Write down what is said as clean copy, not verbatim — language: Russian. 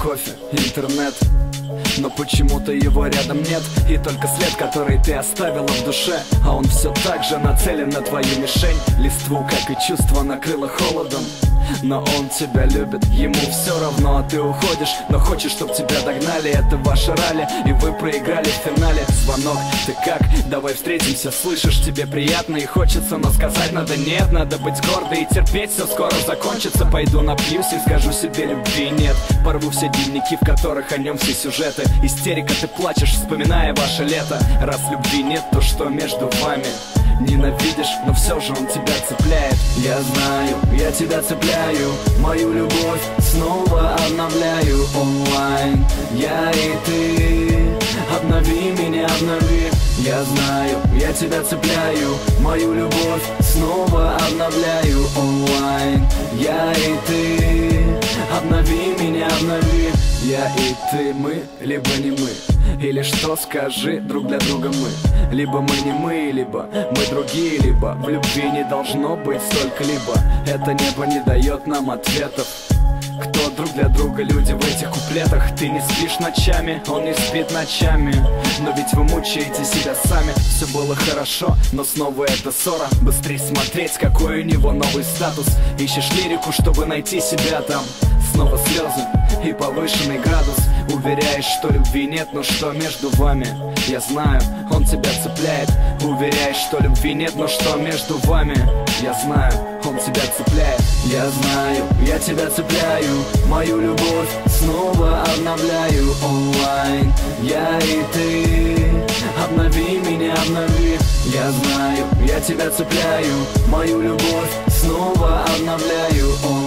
кофе, интернет, но почему-то его рядом нет. И только след, который ты оставила в душе, а он все так же нацелен на твою мишень. Листву, как и чувство, накрыло холодом, но он тебя любит, ему все равно, а ты уходишь, но хочешь, чтоб тебя догнали. Это ваше ралли, и вы проиграли в финале. Звонок, ты как? Давай встретимся, слышишь, тебе приятно и хочется, но сказать надо нет. Надо быть гордой и терпеть, все скоро закончится. Пойду напьюсь и скажу себе любви нет. Порву все дневники, в которых о нем все сюжеты. Истерика, ты плачешь, вспоминая ваше лето. Раз любви нет, то что между вами? Ненавидишь, но все же он тебя цепляет. Я знаю, я тебя цепляю, мою любовь снова обновляю онлайн. Я и ты, обнови меня, обнови. Я знаю, я тебя цепляю, мою любовь снова обновляю онлайн. Я и ты, обнови меня, обнови. Я и ты, мы, либо не мы. Или что, скажи, друг для друга мы. Либо мы не мы, либо мы другие. Либо в любви не должно быть столько-либо. Это небо не дает нам ответов. Кто друг для друга люди в этих куплетах? Ты не спишь ночами, он не спит ночами. Но ведь вы мучаете себя сами. Все было хорошо, но снова это ссора. Быстрей смотреть, какой у него новый статус. Ищешь лирику, чтобы найти себя там. Снова слезы и повышенный градус. Уверяешь, что любви нет, но что между вами? Я знаю, он тебя цепляет. Уверяешь, что любви нет, но что между вами? Я знаю, он тебя цепляет. Я знаю, я тебя цепляю, мою любовь снова обновляю онлайн. Я и ты, обнови меня, обнови. Я знаю, я тебя цепляю, мою любовь снова обновляю онлайн.